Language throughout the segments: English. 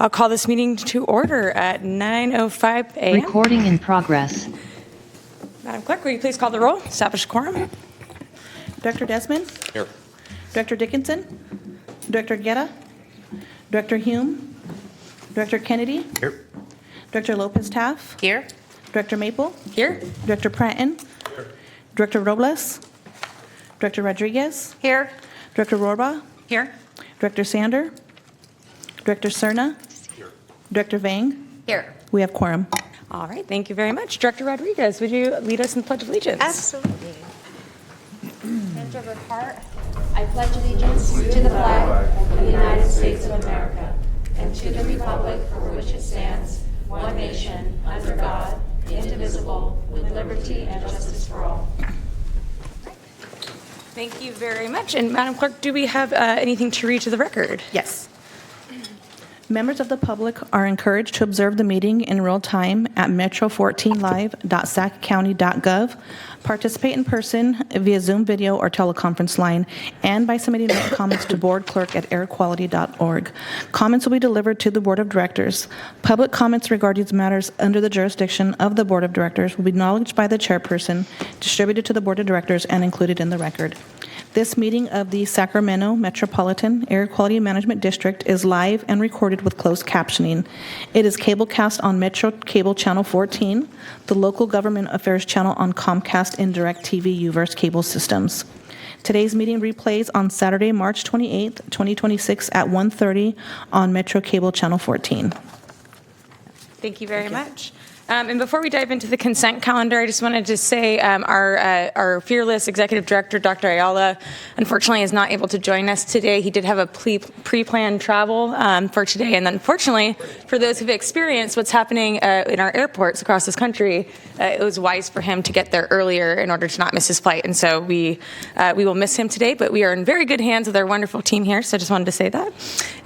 I'll call this meeting to order at 9:05 a.m. Recording in progress. Madam Clerk, will you please call the roll? Establish quorum. Director Desmond? Here. Director Dickinson? Director Guerra? Director Hume? Director Kennedy? Here. Director Lopez-Taff? Here. Director Maple? Here. Director Pratton? Director Robles? Director Rodriguez? Here. Director Rorba? Here. Director Sander? Director Cerna? Director Vang? Here. We have quorum. All right, thank you very much. Director Rodriguez, would you lead us in the Pledge of Allegiance? Absolutely. Hands over heart. I pledge allegiance to the flag of the United States of America and to the republic for which it stands, one nation, under God, indivisible, with liberty and justice for all. Thank you very much. And Madam Clerk, do we have anything to read to the record? Yes. Members of the public are encouraged to observe the meeting in real time at metro14live.saccounty.gov, participate in person via Zoom video or teleconference line, and by submitting written comments to boardclerk@airquality.org. Comments will be delivered to the Board of Directors. Public comments regarding matters under the jurisdiction of the Board of Directors will be acknowledged by the chairperson, distributed to the Board of Directors, and included in the record. This meeting of the Sacramento Metropolitan Air Quality Management District is live and recorded with closed captioning. It is cablecast on Metro Cable Channel 14, the Local Government Affairs Channel on Comcast and DirecTV UVerse cable systems. Today's meeting replays on Saturday, March 28th, 2026 at 1:30 on Metro Cable Channel 14. Thank you very much. And before we dive into the consent calendar, I just wanted to say our fearless executive director, Dr. Ayala, unfortunately is not able to join us today. He did have a pre-planned travel for today. And unfortunately, for those who've experienced what's happening in our airports across this country, it was wise for him to get there earlier in order to not miss his flight. And so we will miss him today, but we are in very good hands with our wonderful team here. So I just wanted to say that.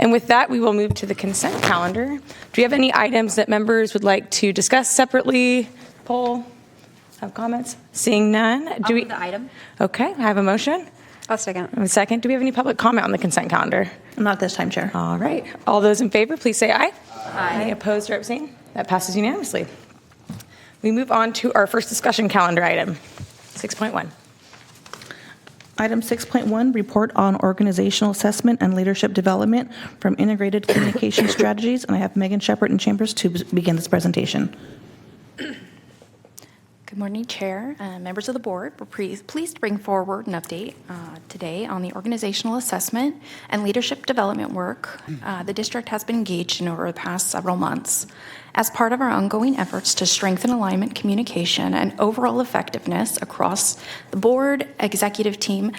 And with that, we will move to the consent calendar. Do you have any items that members would like to discuss separately? Poll? Have comments? Seeing none. I'll move the item. Okay, I have a motion. I'll second. A second. Do we have any public comment on the consent calendar? Not this time, Chair. All right. All those in favor, please say aye. Aye. Any opposed or abstain? That passes unanimously. We move on to our first discussion calendar item, 6.1. Item 6.1, report on organizational assessment and leadership development from integrated communication strategies. And I have Megan Shepard in chambers to begin this presentation. Good morning, Chair, members of the board. We're pleased to bring forward an update today on the organizational assessment and leadership development work the district has been engaged in over the past several months. As part of our ongoing efforts to strengthen alignment, communication, and overall effectiveness across the board executive team,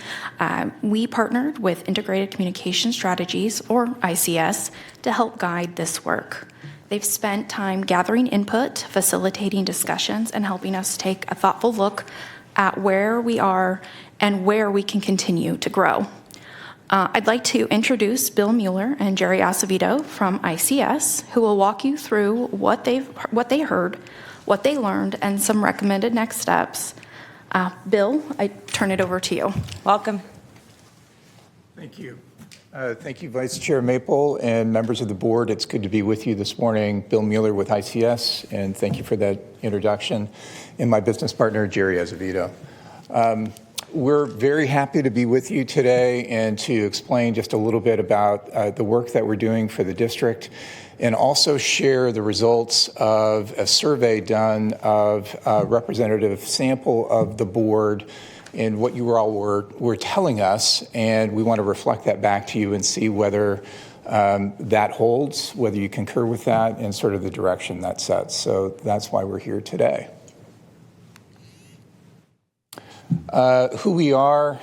we partnered with Integrated Communication Strategies, or ICS, to help guide this work. They've spent time gathering input, facilitating discussions, and helping us take a thoughtful look at where we are and where we can continue to grow. I'd like to introduce Bill Mueller and Jerry Acevedo from ICS, who will walk you through what they heard, what they learned, and some recommended next steps. Bill, I turn it over to you. Welcome. Thank you. Thank you, Vice Chair Maple and members of the board. It's good to be with you this morning. Bill Mueller with ICS, and thank you for that introduction. And my business partner, Jerry Acevedo. We're very happy to be with you today and to explain just a little bit about the work that we're doing for the district, and also share the results of a survey done of a representative sample of the board and what you all were telling us, and we want to reflect that back to you and see whether that holds, whether you concur with that, and sort of the direction that sets. So that's why we're here today. Who we are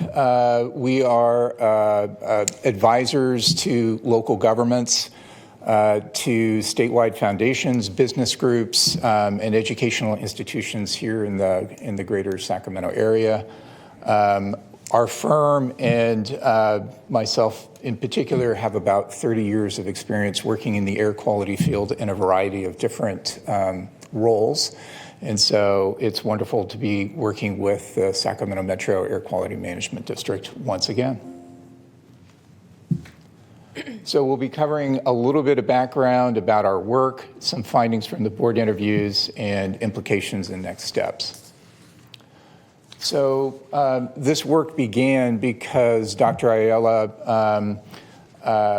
advisors to local governments, to statewide foundations, business groups, and educational institutions here in the greater Sacramento area. Our firm and myself in particular have about 30 years of experience working in the air quality field in a variety of different roles. And so it's wonderful to be working with the Sacramento Metro Air Quality Management District once again. So we'll be covering a little bit of background about our work, some findings from the board interviews, and implications and next steps. So this work began because Dr. Ayala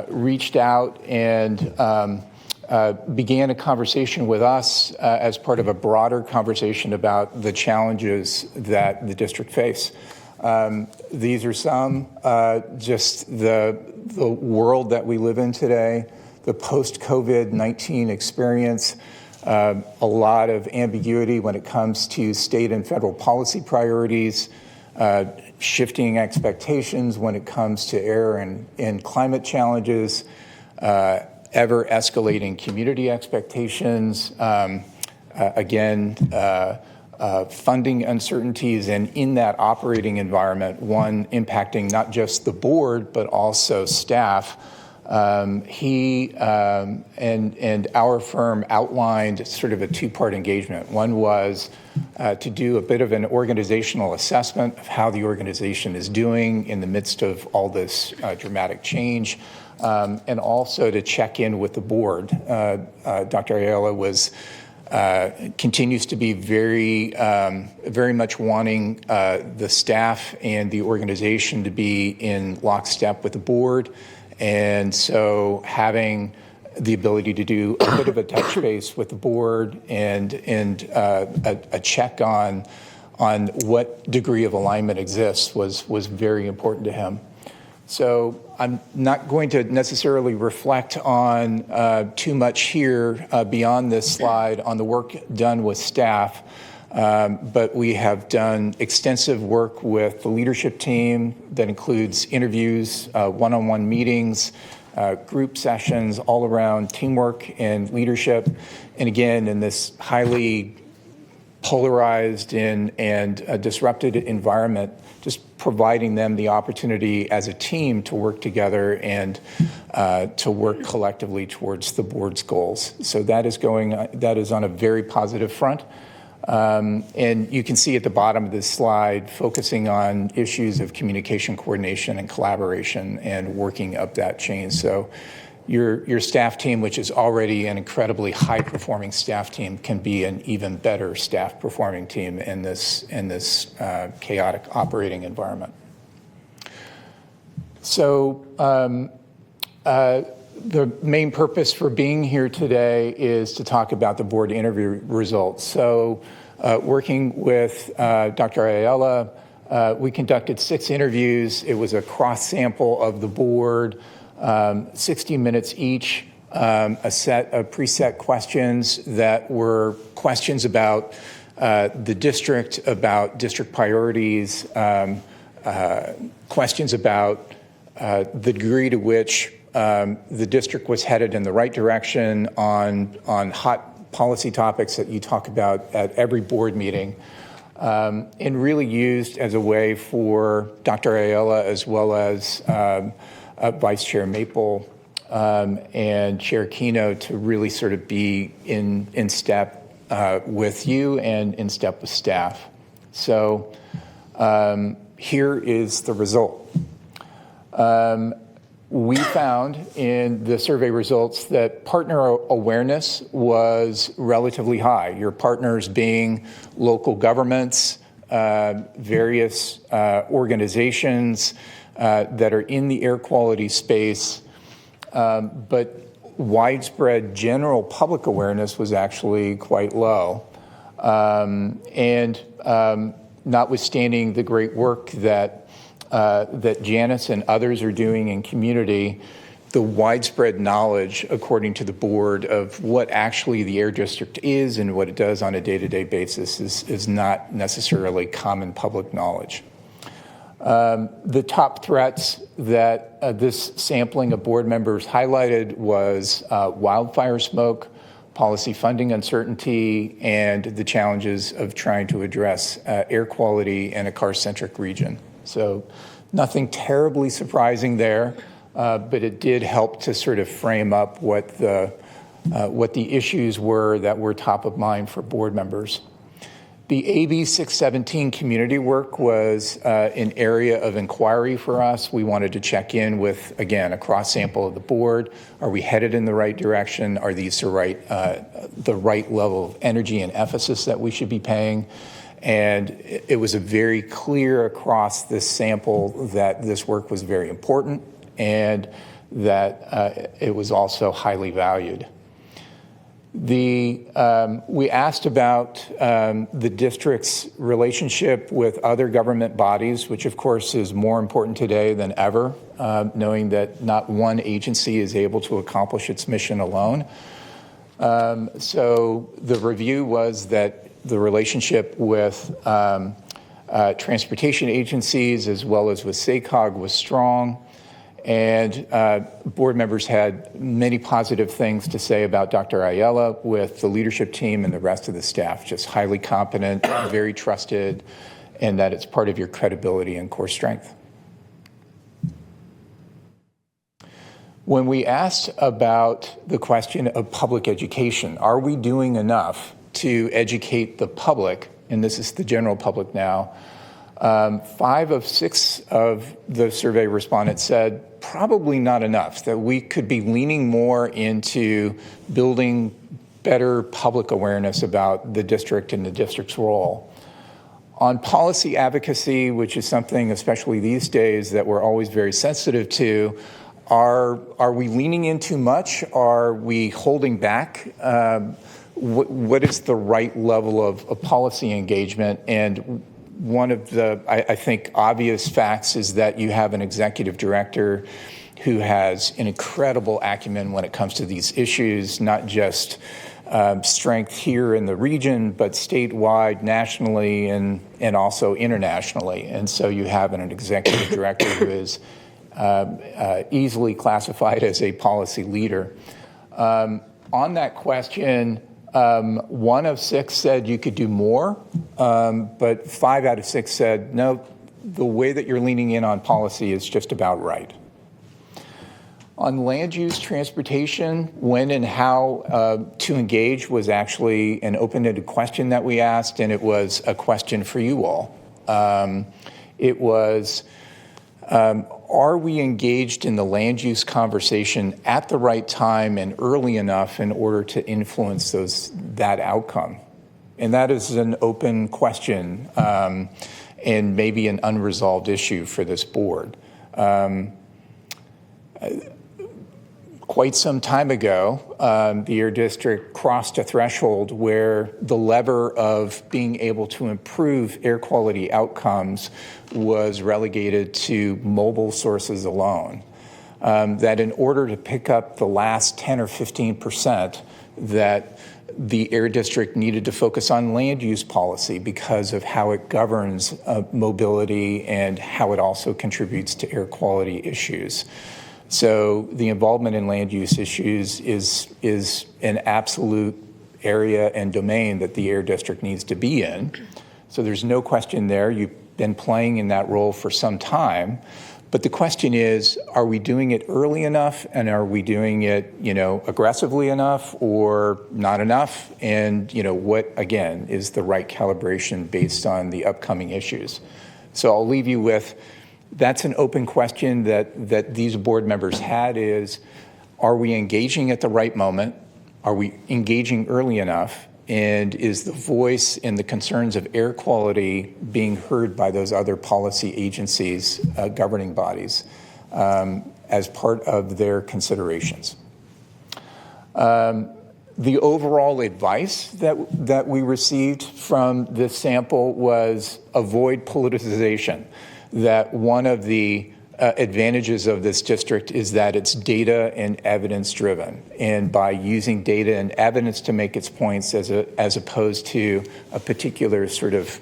reached out and began a conversation with us as part of a broader conversation about the challenges that the district face. These are some, just the world that we live in today, the post-COVID-19 experience, a lot of ambiguity when it comes to state and federal policy priorities, shifting expectations when it comes to air and climate challenges, ever escalating community expectations, funding uncertainties, and in that operating environment, one impacting not just the board, but also staff. He and our firm outlined sort of a two-part engagement. One was to do a bit of an organizational assessment of how the organization is doing in the midst of all this dramatic change, and also to check in with the board. Dr. Ayala continues to be very much wanting the staff and the organization to be in lockstep with the board. And so having the ability to do a bit of a touch base with the board and a check on what degree of alignment exists was very important to him. So I'm not going to necessarily reflect on too much here beyond this slide on the work done with staff, but we have done extensive work with the leadership team that includes interviews, one-on-one meetings, group sessions, all around teamwork and leadership. And again, in this highly polarized and disrupted environment, just providing them the opportunity as a team to work together and to work collectively towards the board's goals. So that is on a very positive front. And you can see at the bottom of this slide, focusing on issues of communication, coordination, and collaboration, and working up that chain. So your staff team, which is already an incredibly high-performing staff team, can be an even better staff-performing team in this chaotic operating environment. So the main purpose for being here today is to talk about the board interview results. So working with Dr. Ayala, we conducted 6 interviews. It was a cross-sample of the board, 60 minutes each, a set of preset questions that were questions about the district, about district priorities, questions about the degree to which the district was headed in the right direction on hot policy topics that you talk about at every board meeting, and really used as a way for Dr. Ayala as well as Vice Chair Maple and Chair Keno to really sort of be in step with you and in step with staff. So here is the result. We found in the survey results that partner awareness was relatively high. Your partners being local governments, various organizations that are in the air quality space, but widespread general public awareness was actually quite low. And notwithstanding the great work that Janice and others are doing in community, the widespread knowledge, according to the board, of what actually the air district is and what it does on a day-to-day basis is not necessarily common public knowledge. The top threats that this sampling of board members highlighted was wildfire smoke, policy funding uncertainty, and the challenges of trying to address air quality in a car-centric region. So nothing terribly surprising there, but it did help to sort of frame up what the issues were that were top of mind for board members. The AB 617 community work was an area of inquiry for us. We wanted to check in with, again, a cross sample of the board. Are we headed in the right direction? Are these the right level of energy and emphasis that we should be paying? And it was a very clear across this sample that this work was very important and that it was also highly valued. We asked about the district's relationship with other government bodies, which of course is more important today than ever, knowing that not one agency is able to accomplish its mission alone. So the review was that the relationship with transportation agencies as well as with SACOG was strong. And board members had many positive things to say about Dr. Ayala, with the leadership team and the rest of the staff, just highly competent, very trusted, and that it's part of your credibility and core strength. When we asked about the question of public education, are we doing enough to educate the public, and this is the general public now, 5 of 6 of the survey respondents said probably not enough, that we could be leaning more into building better public awareness about the district and the district's role. On policy advocacy, which is something, especially these days, that we're always very sensitive to, are we leaning in too much? Are we holding back? What is the right level of policy engagement? And one of the, I think, obvious facts is that you have an executive director who has an incredible acumen when it comes to these issues, not just strength here in the region, but statewide, nationally, and also internationally. And so you have an executive director who is easily classified as a policy leader. On that question, 1 of 6 said you could do more, but 5 out of 6 said, no, the way that you're leaning in on policy is just about right. On land use transportation, when and how to engage was actually an open-ended question that we asked, and it was a question for you all. It was, are we engaged in the land use conversation at the right time and early enough in order to influence that outcome? And that is an open question and maybe an unresolved issue for this board. Quite some time ago, the Air District crossed a threshold where the lever of being able to improve air quality outcomes was relegated to mobile sources alone. That in order to pick up the last 10 or 15%, that the Air District needed to focus on land use policy because of how it governs mobility and how it also contributes to air quality issues. So the involvement in land use issues is an absolute area and domain that the Air District needs to be in. So there's no question there. You've been playing in that role for some time. But the question is, are we doing it early enough, and are we doing it, aggressively enough or not enough? And, what, again, is the right calibration based on the upcoming issues? So I'll leave you with, that's an open question that these board members had is, are we engaging at the right moment? Are we engaging early enough? And is the voice and the concerns of air quality being heard by those other policy agencies, governing bodies, as part of their considerations? The overall advice that we received from this sample was avoid politicization. That one of the advantages of this district is that it's data and evidence driven, and by using data and evidence to make its points as opposed to a particular sort of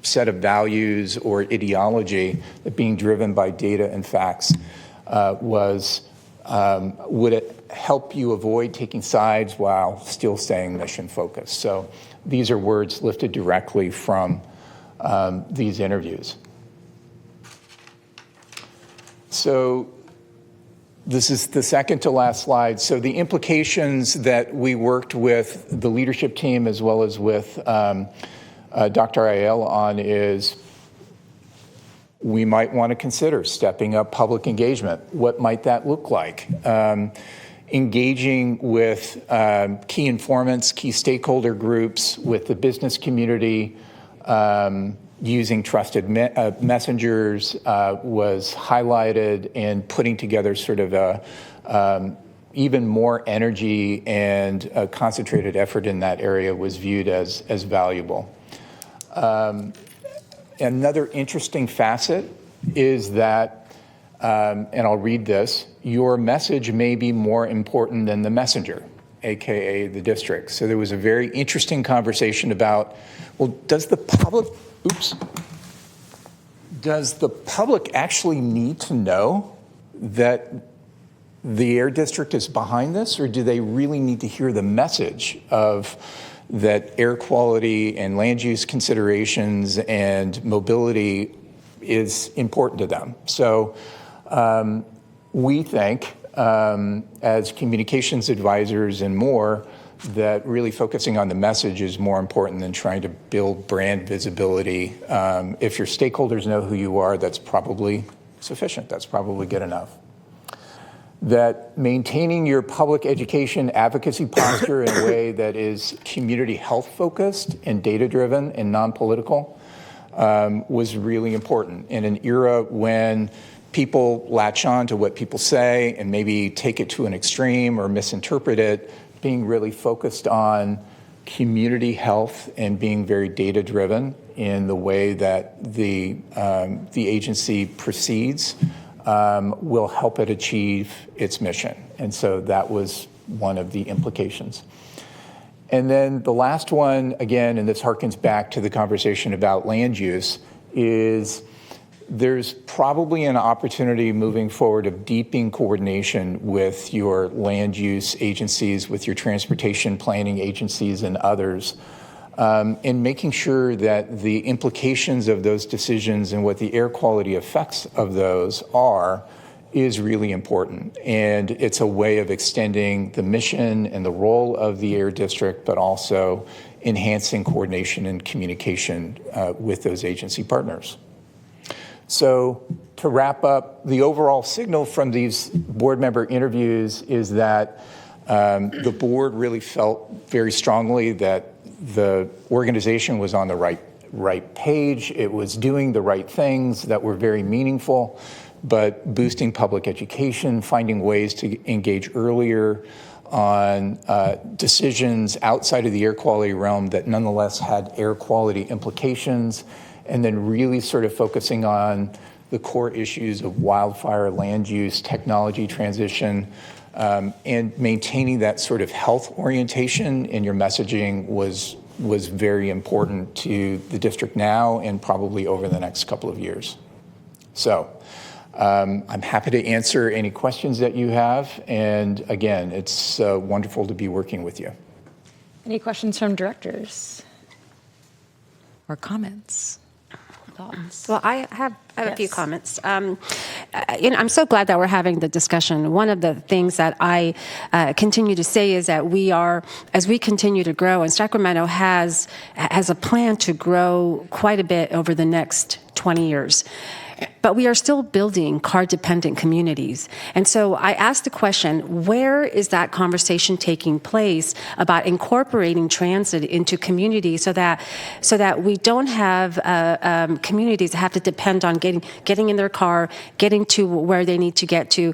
set of values or ideology, that being driven by data and facts would it help you avoid taking sides while still staying mission focused. So these are words lifted directly from these interviews. So this is the second to last slide. So the implications that we worked with the leadership team as well as with Dr. Ayala on is we might want to consider stepping up public engagement. What might that look like? Engaging with key informants, key stakeholder groups, with the business community, using trusted messengers was highlighted, and putting together sort of a even more energy and a concentrated effort in that area was viewed as valuable. Another interesting facet is that, and I'll read this, your message may be more important than the messenger, AKA the district. So there was a very interesting conversation about, well, does the public actually need to know that the Air District is behind this, or do they really need to hear the message of that air quality and land use considerations and mobility is important to them? So we think, as communications advisors and more, that really focusing on the message is more important than trying to build brand visibility. If your stakeholders know who you are, that's probably sufficient. That's probably good enough. That maintaining your public education advocacy posture in a way that is community health focused and data driven and non-political was really important. In an era when people latch on to what people say and maybe take it to an extreme or misinterpret it, being really focused on community health and being very data driven in the way that the agency proceeds will help it achieve its mission. And so that was one of the implications. And then the last one, again, and this harkens back to the conversation about land use, is there's probably an opportunity moving forward of deepening coordination with your land use agencies, with your transportation planning agencies and others, and making sure that the implications of those decisions and what the air quality effects of those are is really important. And it's a way of extending the mission and the role of the Air District, but also enhancing coordination and communication with those agency partners. So to wrap up, the overall signal from these board member interviews is that the board really felt very strongly that the organization was on the right page. It was doing the right things that were very meaningful, but boosting public education, finding ways to engage earlier on decisions outside of the air quality realm that nonetheless had air quality implications, and then really sort of focusing on the core issues of wildfire, land use, technology transition, and maintaining that sort of health orientation in your messaging was very important to the district now and probably over the next couple of years. So I'm happy to answer any questions that you have. And again, it's wonderful to be working with you. Any questions from directors or comments? Well, I have a few Yes. comments. I'm so glad that we're having the discussion. One of the things that I continue to say is that as we continue to grow, and Sacramento has a plan to grow quite a bit over the next 20 years. But we are still building car-dependent communities. And so I asked the question, where is that conversation taking place about incorporating transit into communities so that we don't have communities that have to depend on getting in their car, getting to where they need to get to.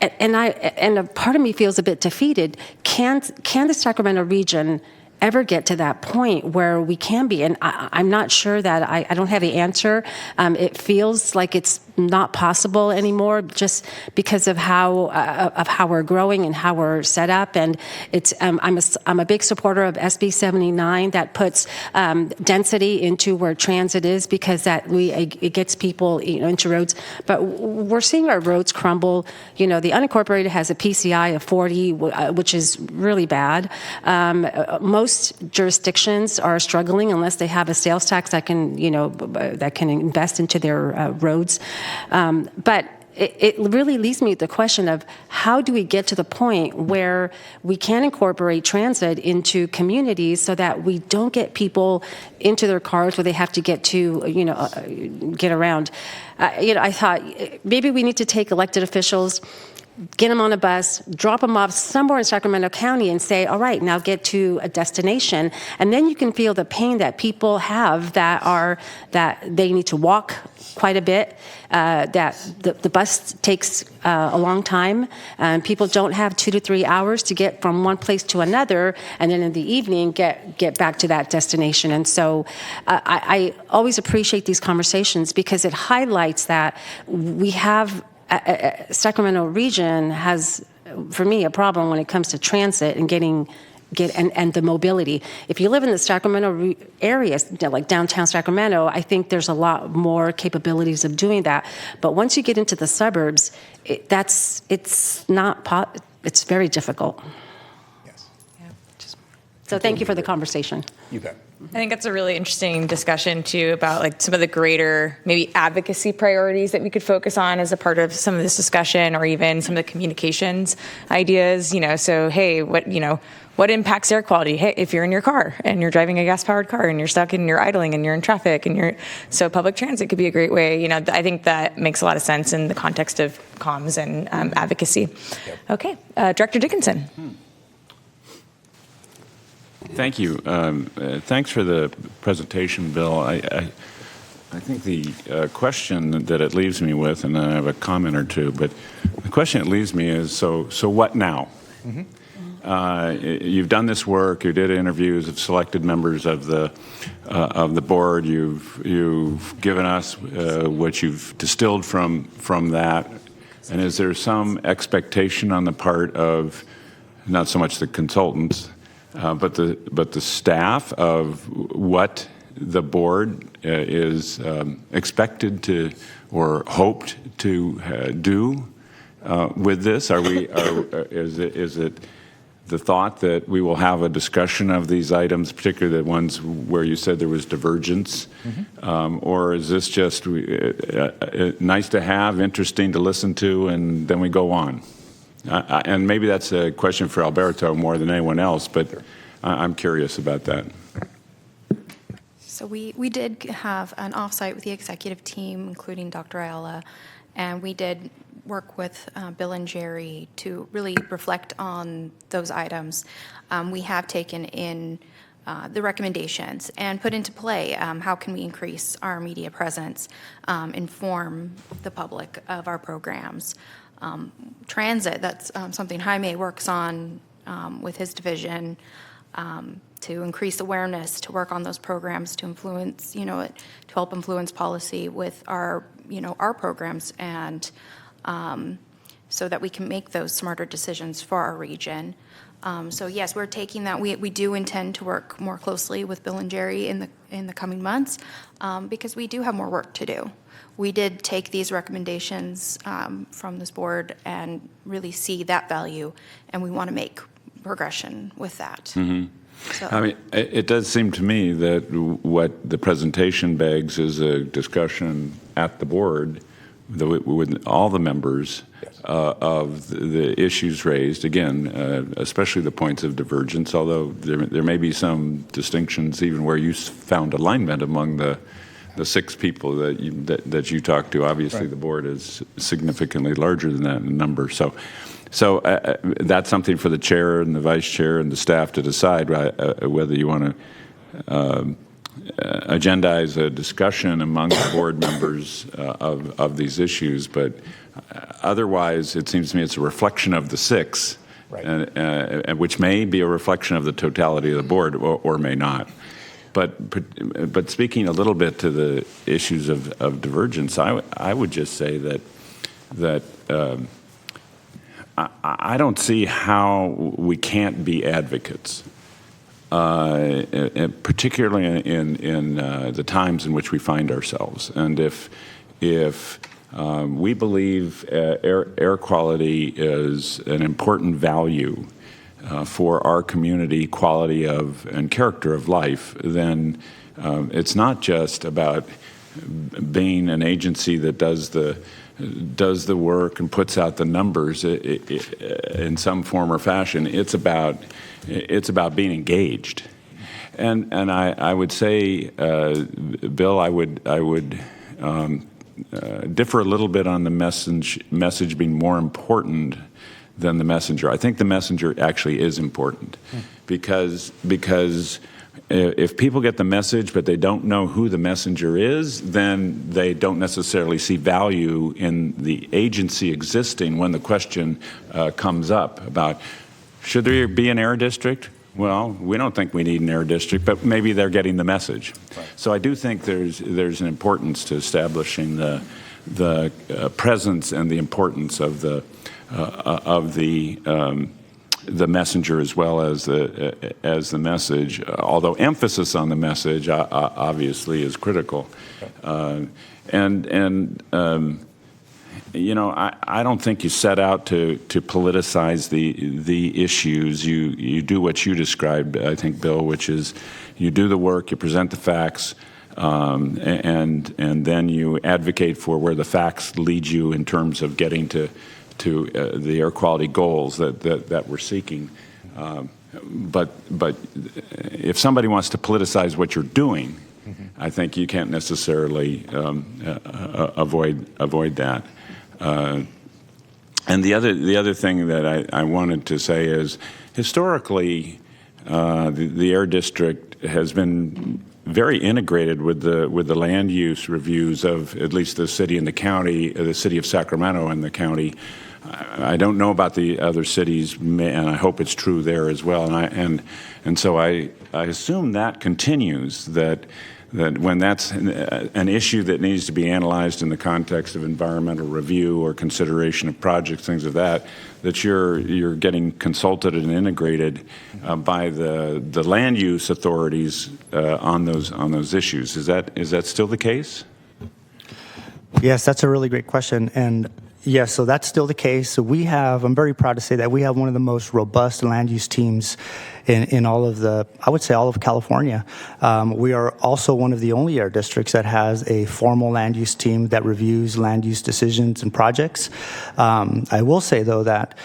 And a part of me feels a bit defeated. Can the Sacramento region ever get to that point where we can be? And I'm not sure that I don't have the answer. It feels like it's not possible anymore just because of how we're growing and how we're set up. And it's I'm a big supporter of SB 79 that puts density into where transit is, because it gets people into roads. But we're seeing our roads crumble. The unincorporated has a PCI of 40, which is really bad. Most jurisdictions are struggling unless they have a sales tax that can invest into their roads. But it really leaves me with the question of how do we get to the point where we can incorporate transit into communities so that we don't get people into their cars where they have to get to, get around. I thought maybe we need to take elected officials, get them on a bus, drop them off somewhere in Sacramento County and say, all right, now get to a destination. And then you can feel the pain that people have that they need to walk quite a bit, that the bus takes a long time, and people don't have 2 to 3 hours to get from one place to another, and then in the evening get back to that destination. And so I always appreciate these conversations because it highlights that we have Sacramento region has, for me, a problem when it comes to transit and and the mobility. If you live in the Sacramento area, like downtown Sacramento, I think there's a lot more capabilities of doing that. But once you get into the suburbs, it's very difficult. Yes. So thank you for the conversation. You bet. I think that's a really interesting discussion too about like some of the greater maybe advocacy priorities that we could focus on as a part of some of this discussion, or even some of the communications ideas. So hey, what impacts air quality? Hey, if you're in your car and you're driving a gas-powered car and you're stuck and you're idling and you're in traffic so public transit could be a great way. I think that makes a lot of sense in the context of comms and advocacy. Yep. Okay, Director Dickinson. Thank you. Thanks for the presentation, Bill. I think the question that it leaves me with, and then I have a comment or two, but the question it leaves me is, so what now? Mm-hmm. You've done this work. You did interviews of selected members of the board. You've given us what you've distilled from that. And is there some expectation on the part of not so much the consultants, but the staff of what the board is expected to or hoped to do with this? Is it the thought that we will have a discussion of these items, particularly the ones where you said there was divergence, or is this just nice to have, interesting to listen to, and then we go on? And maybe that's a question for Alberto more than anyone else, but I'm curious about that. So we did have an offsite with the executive team, including Dr. Ayala, and we did work with Bill and Jerry to really reflect on those items. We have taken in the recommendations and put into play how can we increase our media presence, inform the public of our programs. Transit, that's something Jaime works on with his division, to increase awareness, to work on those programs, to influence, to help influence policy with our programs, and so that we can make those smarter decisions for our region. So yes, we're taking that. We do intend to work more closely with Bill and Jerry in the coming months, because we do have more work to do. We did take these recommendations from this board and really see that value, and we want to make progression with that. Mm-hmm. So. I mean, it does seem to me that what the presentation begs is a discussion at the board with all the members of the issues raised, again, especially the points of divergence, although there may be some distinctions even where you found alignment among the 6 people that you talked to. Obviously, right. The board is significantly larger than that in number. So that's something for the chair and the vice chair and the staff to decide whether you want to agendize a discussion among the board members of these issues. But otherwise, it seems to me it's a reflection of the 6, right. and which may be a reflection of the totality of the board or may not. But speaking a little bit to the issues of divergence, I would just say that I don't see how we can't be advocates, particularly in the times in which we find ourselves. And if we believe air quality is an important value for our community, quality of and character of life, then it's not just about being an agency that does the does the work and puts out the numbers in some form or fashion. It's about being engaged. And I would say, Bill, I would differ a little bit on the message being more important than the messenger. I think the messenger actually is important because if people get the message but they don't know who the messenger is, then they don't necessarily see value in the agency existing when the question comes up about, should there be an air district? Well, we don't think we need an air district, but maybe they're getting the message. Right. So I do think there's an importance to establishing the presence and the importance of the messenger as well as the message. Although emphasis on the message obviously is critical, you know, I don't think you set out to politicize the issues. You do what you described, I think, Bill, which is you do the work, you present the facts, and then you advocate for where the facts lead you in terms of getting to the air quality goals that we're seeking. But if somebody wants to politicize what you're doing, I think you can't necessarily avoid that. And the other thing that I wanted to say is, historically, the Air District has been very integrated with the land use reviews of at least the city and the county, the city of Sacramento and the county. I don't know about the other cities, and I hope it's true there as well. And so I assume that continues, that when that's an issue that needs to be analyzed in the context of environmental review or consideration of projects, things of that you're getting consulted and integrated by the land use authorities on those issues. Is that still the case? Yes, that's a really great question. And yes, so that's still the case. So I'm very proud to say that we have one of the most robust land use teams in all of I would say all of California. We are also one of the only air districts that has a formal land use team that reviews land use decisions and projects. I will say, though, that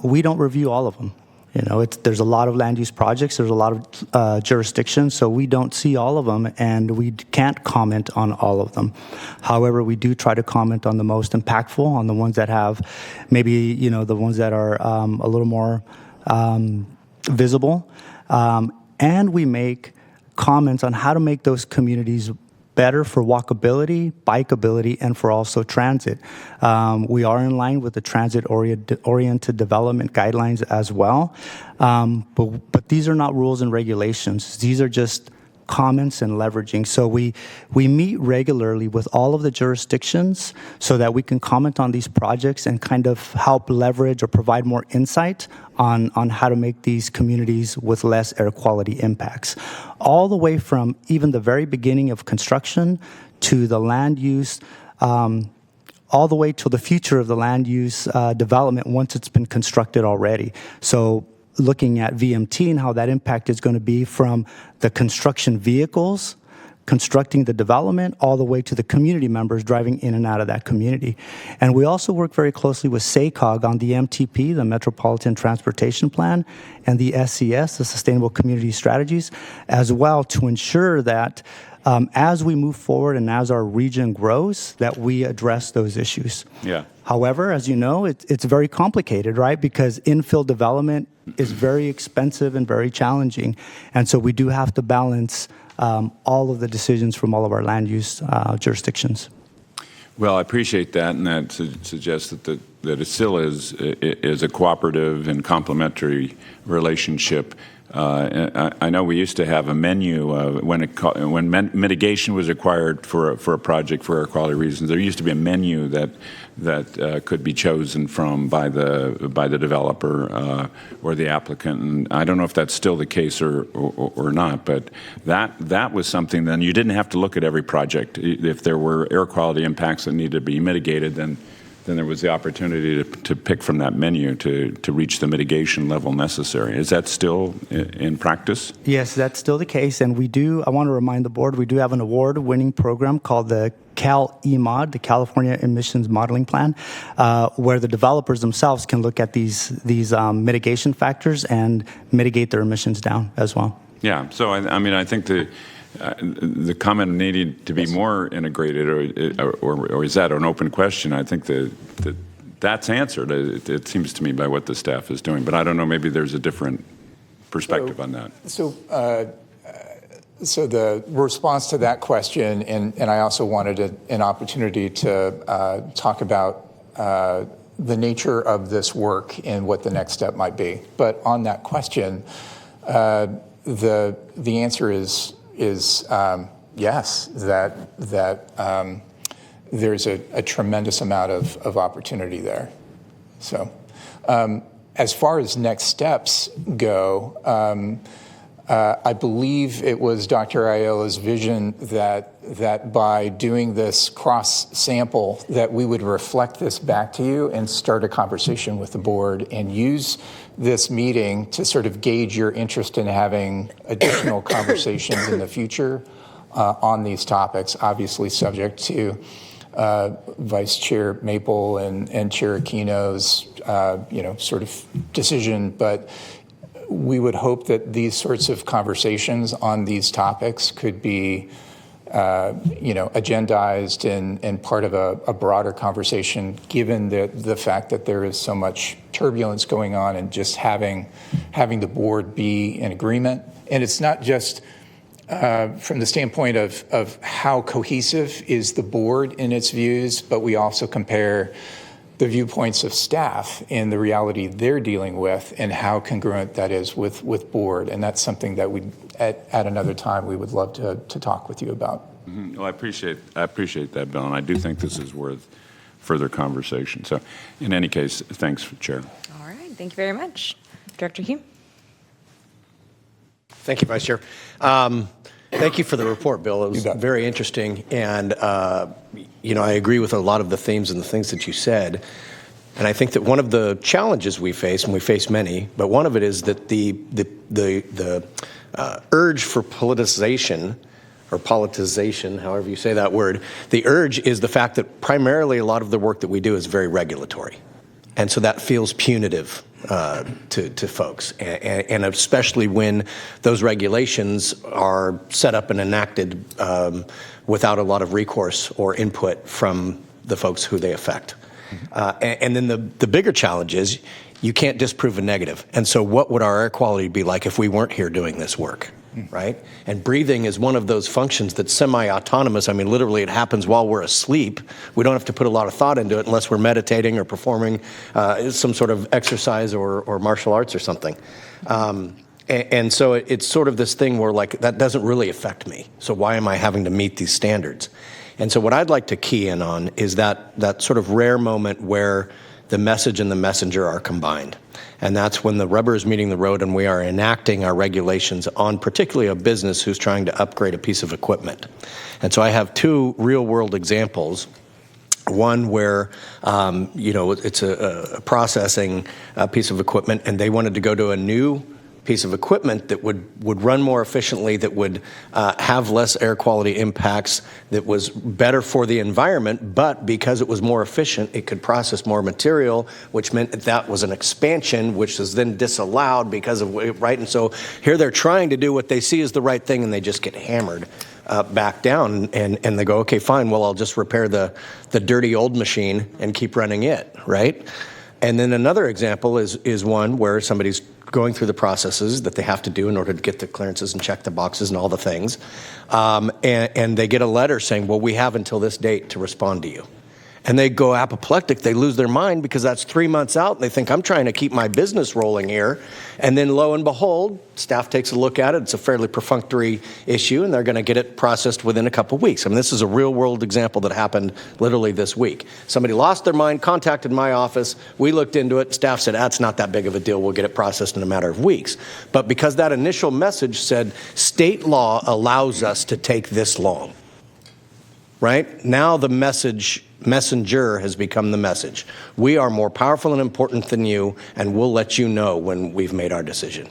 we don't review all of them. You know, there's a lot of land use projects, there's a lot of jurisdictions, so we don't see all of them, and we can't comment on all of them. However, we do try to comment on the most impactful, on the ones that have maybe, you know, the ones that are a little more visible. And we make comments on how to make those communities better for walkability, bikeability, and for also transit. We are in line with the transit-oriented development guidelines as well, but these are not rules and regulations. These are just comments and leveraging. So we meet regularly with all of the jurisdictions so that we can comment on these projects and kind of help leverage or provide more insight on how to make these communities with less air quality impacts. All the way from even the very beginning of construction to the land use, all the way to the future of the land use development once it's been constructed already. So looking at VMT and how that impact is going to be from the construction vehicles, constructing the development, all the way to the community members driving in and out of that community. And we also work very closely with SACOG on the MTP, the Metropolitan Transportation Plan, and the SCS, the Sustainable Community Strategies, as well, to ensure that as we move forward and as our region grows, that we address those issues. Yeah. However, as you know, it's very complicated, right? Because infill development is very expensive and very challenging. And so we do have to balance all of the decisions from all of our land use jurisdictions. Well, I appreciate that, and that suggests that it still is a cooperative and complementary relationship. I know we used to have a menu when mitigation was required for a project for air quality reasons. There used to be a menu that could be chosen from by the developer or the applicant. And I don't know if that's still the case or not, but that was something. Then you didn't have to look at every project. If there were air quality impacts that needed to be mitigated, then then there was the opportunity to pick from that menu to reach the mitigation level necessary. Is that still in practice? Yes, that's still the case. And I want to remind the board, we do have an award-winning program called the CAL-EMOD, the California Emissions Modeling Plan, where the developers themselves can look at these mitigation factors and mitigate their emissions down as well. Yeah, so I think the comment needed to be more integrated, or is that an open question? I think that's answered, it seems to me, by what the staff is doing. But I don't know, maybe there's a different perspective on that. So the response to that question, and I also wanted an opportunity to talk about the nature of this work and what the next step might be. But on that question, the answer is yes, that there's a tremendous amount of opportunity there. So as far as next steps go, I believe it was Dr. Ayala's vision that by doing this cross-sample, that we would reflect this back to you and start a conversation with the board and use this meeting to sort of gauge your interest in having additional conversations in the future on these topics, obviously subject to Vice Chair Maple and Chair Aquino's sort of decision. But we would hope that these sorts of conversations on these topics could be agendized and part of a broader conversation, given the fact that there is so much turbulence going on, and just having the board be in agreement. And it's not just from the standpoint of how cohesive is the board in its views, but we also compare the viewpoints of staff and the reality they're dealing with and how congruent that is with board. And that's something that at another time we would love to talk with you about. Mm-hmm. Well, I appreciate that, Bill, and I do think this is worth further conversation. So in any case, thanks, Chair. All right, thank you very much. Director Hume. Thank you, Vice Chair. Thank you for the report, Bill. It was very interesting, and I agree with a lot of the themes and the things that you said. And I think that one of the challenges we face, and we face many, but one of it is that the urge for politicization, or politicization, however you say that word, the urge is the fact that primarily a lot of the work that we do is very regulatory. And so that feels punitive to folks, and especially when those regulations are set up and enacted without a lot of recourse or input from the folks who they affect. And then the bigger challenge is you can't disprove a negative. And so what would our air quality be like if we weren't here doing this work? Right? And breathing is one of those functions that's semi-autonomous. I mean, literally it happens while we're asleep. We don't have to put a lot of thought into it unless we're meditating or performing some sort of exercise or martial arts or something. And so it's sort of this thing where, like, that doesn't really affect me. So why am I having to meet these standards? And so what I'd like to key in on is that sort of rare moment where the message and the messenger are combined. And that's when the rubber is meeting the road and we are enacting our regulations on particularly a business who's trying to upgrade a piece of equipment. And so I have two real-world examples. One where, it's a processing piece of equipment, and they wanted to go to a new piece of equipment that would run more efficiently, that would have less air quality impacts, that was better for the environment, but because it was more efficient, it could process more material, which meant that was an expansion, which is then disallowed because of, right? And so here they're trying to do what they see as the right thing, and they just get hammered back down, and they go, okay, fine, well, I'll just repair the dirty old machine and keep running it, right? And then another example is one where somebody's going through the processes that they have to do in order to get the clearances and check the boxes and all the things. And they get a letter saying, well, we have until this date to respond to you. And they go apoplectic. They lose their mind because that's 3 months out. And they think, I'm trying to keep my business rolling here. And then lo and behold, staff takes a look at it. It's a fairly perfunctory issue, and they're going to get it processed within a couple of weeks. I mean, this is a real-world example that happened literally this week. Somebody lost their mind, contacted my office. We looked into it. Staff said, it's not that big of a deal. We'll get it processed in a matter of weeks. But because that initial message said, state law allows us to take this long. right? Now the messenger has become the message. We are more powerful and important than you, and we'll let you know when we've made our decision.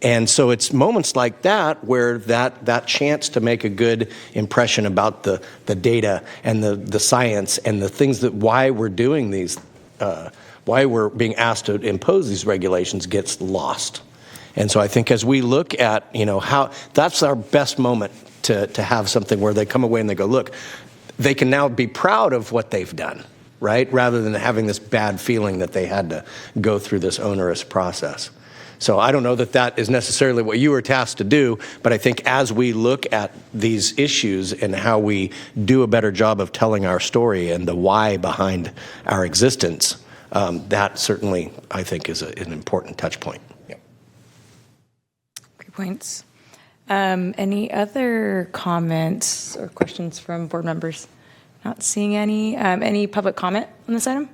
And so it's moments like that where that chance to make a good impression about the data and the science and the things that why we're doing these, why we're being asked to impose these regulations gets lost. And so I think as we look at, how that's our best moment to have something where they come away and they go, look, they can now be proud of what they've done, right? Rather than having this bad feeling that they had to go through this onerous process. So I don't know that that is necessarily what you were tasked to do, but I think as we look at these issues and how we do a better job of telling our story and the why behind our existence, that certainly, I think, is an important touch point. Yeah. Great points. Any other comments or questions from board members? Not seeing any. Any public comment on this item?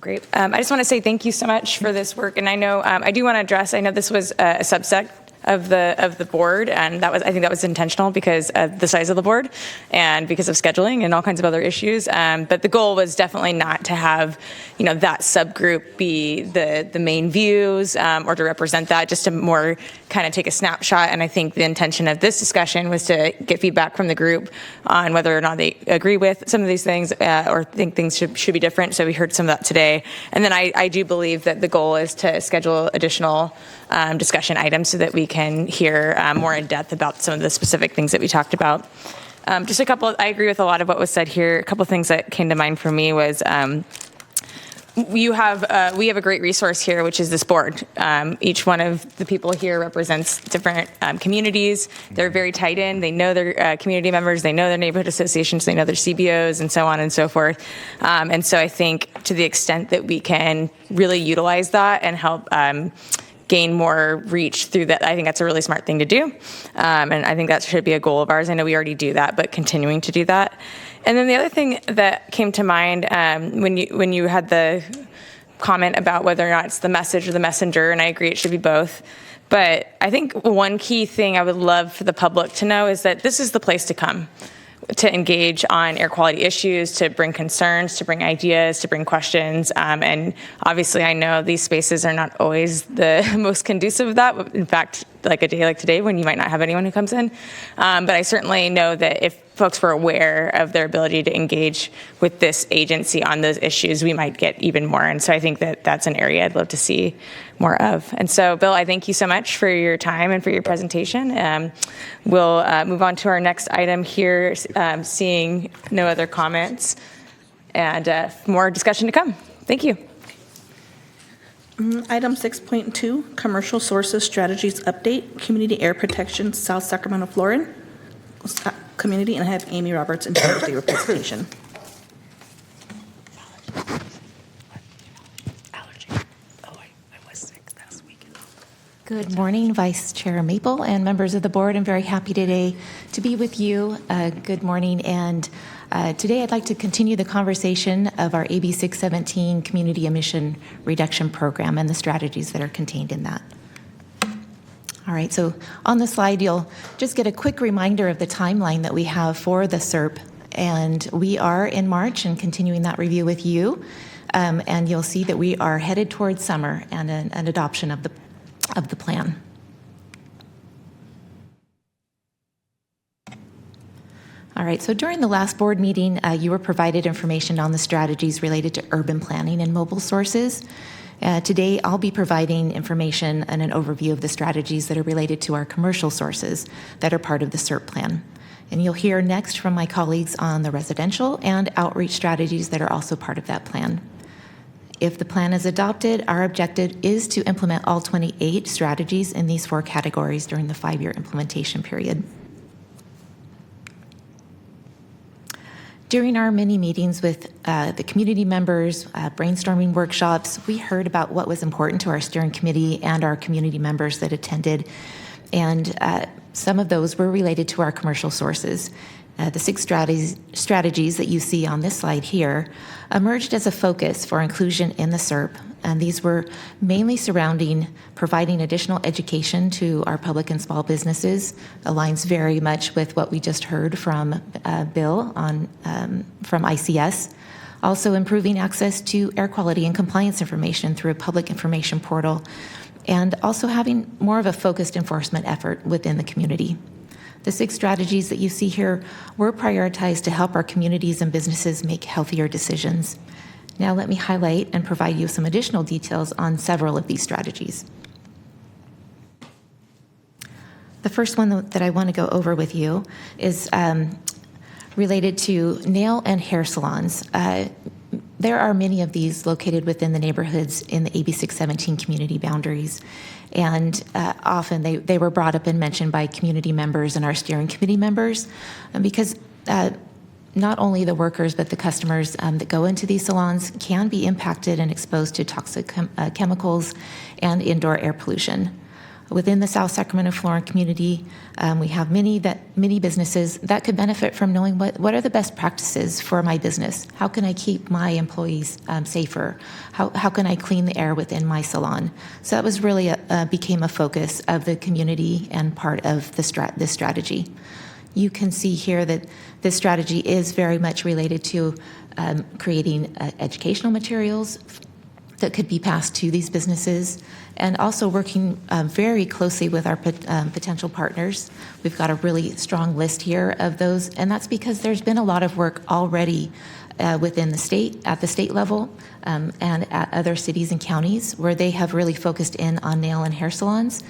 Great. I just want to say thank you so much for this work. And I know I do want to address, I know this was a subset of the board, and I think that was intentional because of the size of the board and because of scheduling and all kinds of other issues. But the goal was definitely not to have, that subgroup be the main views or to represent that, just to more kind of take a snapshot. And I think the intention of this discussion was to get feedback from the group on whether or not they agree with some of these things or think things should be different. So we heard some of that today. And then I do believe that the goal is to schedule additional discussion items so that we can hear more in depth about some of the specific things that we talked about. Just a couple, I agree with a lot of what was said here. A couple things that came to mind for me was we have a great resource here, which is this board. Each one of the people here represents different communities. They're very tied in. They know their community members. They know their neighborhood associations. They know their CBOs and so on and so forth. And so I think to the extent that we can really utilize that and help gain more reach through that, I think that's a really smart thing to do. And I think that should be a goal of ours. I know we already do that, but continuing to do that. And then the other thing that came to mind when you had the comment about whether or not it's the message or the messenger, and I agree it should be both. But I think one key thing I would love for the public to know is that this is the place to come to engage on air quality issues, to bring concerns, to bring ideas, to bring questions. And obviously I know these spaces are not always the most conducive of that. In fact, like a day like today when you might not have anyone who comes in. But I certainly know that if folks were aware of their ability to engage with this agency on those issues, we might get even more. And so I think that that's an area I'd love to see more of. And so, Bill, I thank you so much for your time and for your presentation. We'll move on to our next item here, seeing no other comments and more discussion to come. Thank you. Item 6.2, Commercial Sources Strategies Update, Community Air Protection, South Sacramento, Florida Community, and I have Amy Roberts in charge of your presentation. Good morning, Vice Chair Maple and members of the board. I'm very happy today to be with you. Good morning. And today I'd like to continue the conversation of our AB 617 Community Emission Reduction Program and the strategies that are contained in that. All right, so on the slide, you'll just get a quick reminder of the timeline that we have for the SERP. And we are in March and continuing that review with you. And you'll see that we are headed towards summer and an adoption of the plan. All right, so during the last board meeting, you were provided information on the strategies related to urban planning and mobile sources. Today, I'll be providing information and an overview of the strategies that are related to our commercial sources that are part of the SERP plan. And you'll hear next from my colleagues on the residential and outreach strategies that are also part of that plan. If the plan is adopted, our objective is to implement all 28 strategies in these 4 categories during the 5-year implementation period. During our mini meetings with the community members, brainstorming workshops, we heard about what was important to our steering committee and our community members that attended. And some of those were related to our commercial sources. The 6 strategies that you see on this slide here emerged as a focus for inclusion in the SERP, and these were mainly surrounding providing additional education to our public and small businesses. Aligns very much with what we just heard from Bill from ICS. Also improving access to air quality and compliance information through a public information portal, and also having more of a focused enforcement effort within the community. The 6 strategies that you see here were prioritized to help our communities and businesses make healthier decisions. Now let me highlight and provide you some additional details on several of these strategies. The first one that I want to go over with you is related to nail and hair salons. There are many of these located within the neighborhoods in the AB 617 community boundaries. And often they were brought up and mentioned by community members and our steering committee members because not only the workers but the customers that go into these salons can be impacted and exposed to toxic chemicals and indoor air pollution. Within the South Sacramento Florida community, we have many businesses that could benefit from knowing what are the best practices for my business. How can I keep my employees safer? How can I clean the air within my salon? So that was really became a focus of the community and part of this strategy. You can see here that this strategy is very much related to creating educational materials that could be passed to these businesses, and also working very closely with our potential partners. We've got a really strong list here of those, and that's because there's been a lot of work already within the state, at the state level, and at other cities and counties where they have really focused in on nail and hair salons.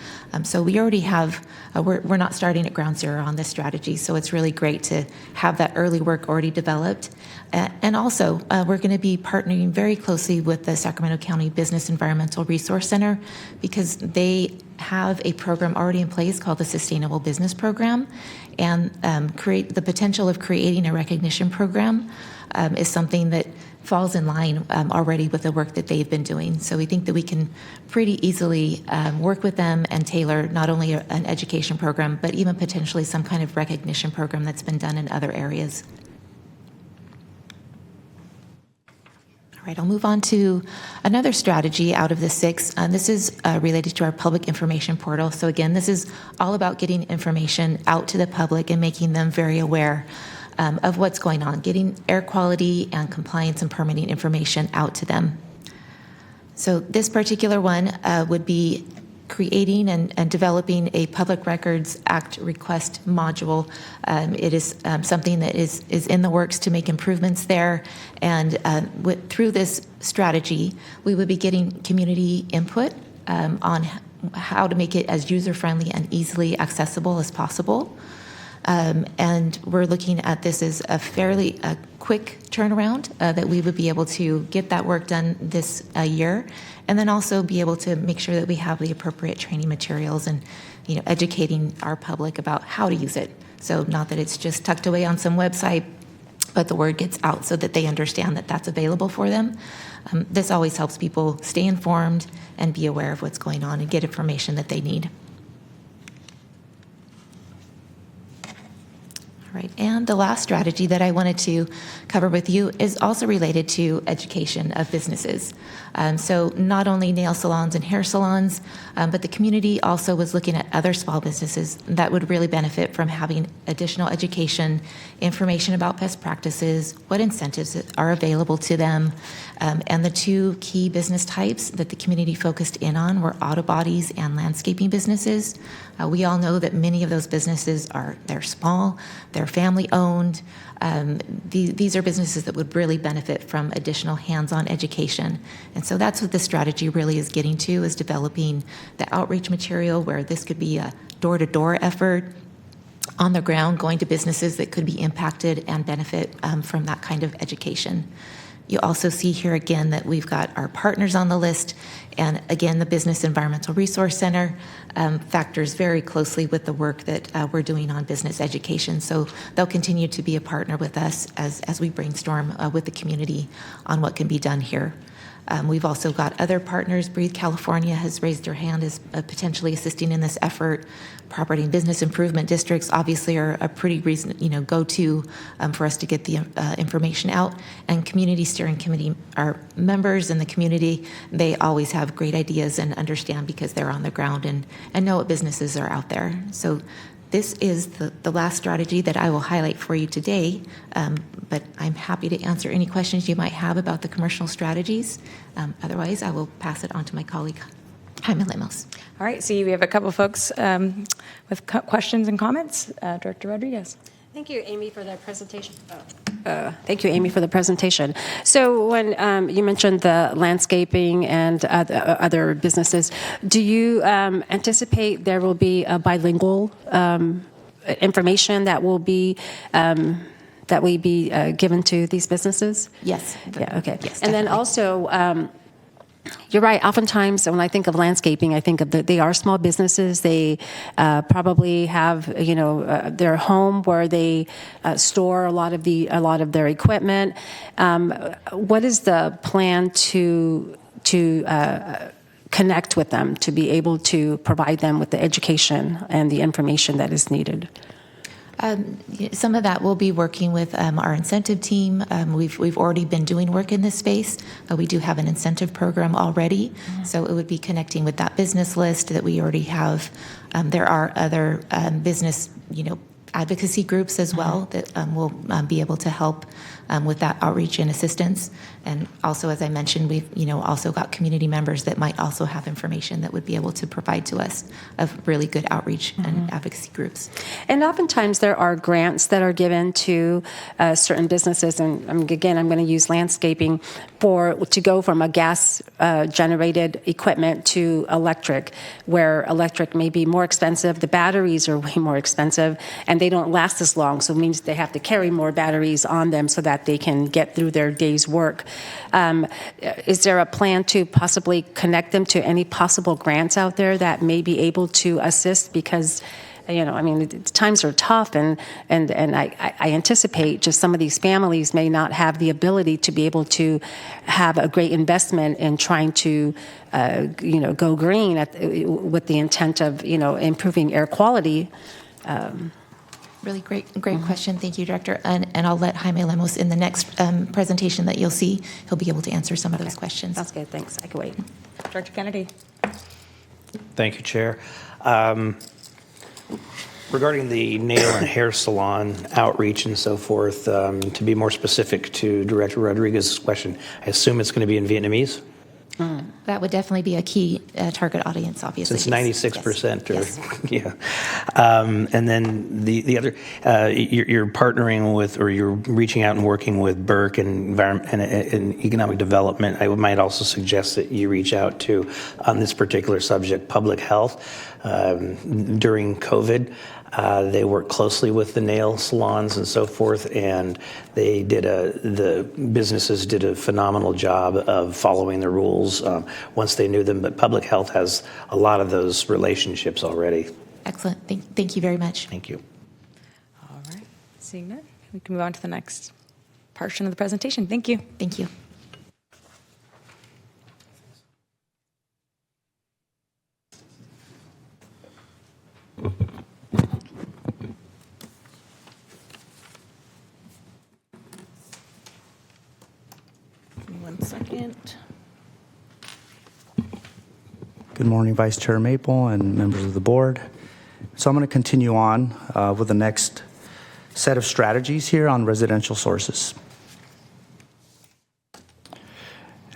So we already have, we're not starting at ground zero on this strategy, so it's really great to have that early work already developed. And also, we're going to be partnering very closely with the Sacramento County Business Environmental Resource Center because they have a program already in place called the Sustainable Business Program, and create the potential of creating a recognition program is something that falls in line already with the work that they've been doing. So we think that we can pretty easily work with them and tailor not only an education program, but even potentially some kind of recognition program that's been done in other areas. All right, I'll move on to another strategy out of the 6. This is related to our public information portal. So again, this is all about getting information out to the public and making them very aware of what's going on, getting air quality and compliance and permitting information out to them. So this particular one would be creating and developing a Public Records Act request module. It is something that is in the works to make improvements there. And through this strategy, we would be getting community input on how to make it as user-friendly and easily accessible as possible. And we're looking at this as a fairly quick turnaround that we would be able to get that work done this year, and then also be able to make sure that we have the appropriate training materials and educating our public about how to use it. So not that it's just tucked away on some website, but the word gets out so that they understand that that's available for them. This always helps people stay informed and be aware of what's going on and get information that they need. All right, and the last strategy that I wanted to cover with you is also related to education of businesses. So not only nail salons and hair salons, but the community also was looking at other small businesses that would really benefit from having additional education, information about best practices, what incentives are available to them, and the 2 key business types that the community focused in on were auto bodies and landscaping businesses. We all know that many of those businesses they're small, they're family-owned. These are businesses that would really benefit from additional hands-on education. And so that's what the strategy really is getting to, is developing the outreach material where this could be a door-to-door effort on the ground, going to businesses that could be impacted and benefit from that kind of education. You also see here again that we've got our partners on the list, and again, the Business Environmental Resource Center factors very closely with the work that we're doing on business education. So they'll continue to be a partner with us as we brainstorm with the community on what can be done here. We've also got other partners. Breathe California has raised their hand as potentially assisting in this effort. Property and business improvement districts obviously are a pretty go-to for us to get the information out. And community steering committee, our members in the community, they always have great ideas and understand because they're on the ground and know what businesses are out there. So this is the last strategy that I will highlight for you today, but I'm happy to answer any questions you might have about the commercial strategies. Otherwise, I will pass it on to my colleague, Jaime Lemos. All right, so we have a couple folks with questions and comments. Director Rodriguez. Thank you, Amy, for the presentation. Thank you, Amy, for the presentation. So when you mentioned the landscaping and other businesses, do you anticipate there will be a bilingual information that will be given to these businesses? Yes. Yeah. Okay. Yes, and then definitely. also. You're right. Oftentimes, when I think of landscaping, I think of they are small businesses. They probably have, their home where they store a lot of their equipment. What is the plan to connect with them to be able to provide them with the education and the information that is needed? Some of that we'll be working with our incentive team. We've already been doing work in this space. We do have an incentive program already, so it would be connecting with that business list that we already have. There are other business, advocacy groups as well that will be able to help with that outreach and assistance. And also, as I mentioned, we've also got community members that might also have information that would be able to provide to us of really good outreach and advocacy groups. And oftentimes there are grants that are given to certain businesses, and again, I'm going to use landscaping to go from a gas generated equipment to electric, where electric may be more expensive, the batteries are way more expensive, and they don't last as long, so it means they have to carry more batteries on them so that they can get through their day's work. Is there a plan to possibly connect them to any possible grants out there that may be able to assist? Because times are tough, and I anticipate just some of these families may not have the ability to be able to have a great investment in trying to, go green with the intent of, improving air quality. Really great question. Thank you, Director. And I'll let Jaime Lemos in the next presentation that you'll see. He'll be able to answer some of those questions. That's good. Thanks. I can wait. Director Kennedy. Thank you, Chair. Regarding the nail and hair salon outreach and so forth, to be more specific to Director Rodriguez's question, I assume it's going to be in Vietnamese? That would definitely be a key target audience, obviously. Since 96%, Yes. yeah. And then the other, you're partnering with, or you're reaching out and working with Burke and Environment and Economic Development. I might also suggest that you reach out to, on this particular subject, public health. During COVID, they worked closely with the nail salons and so forth, and the businesses did a phenomenal job of following the rules once they knew them. But public health has a lot of those relationships already. Excellent. Thank you very much. Thank you. All right, seeing none, we can move on to the next portion of the presentation. Thank you. Thank you. One second. Good morning, Vice Chair Maple and members of the board. So I'm going to continue on with the next set of strategies here on residential sources.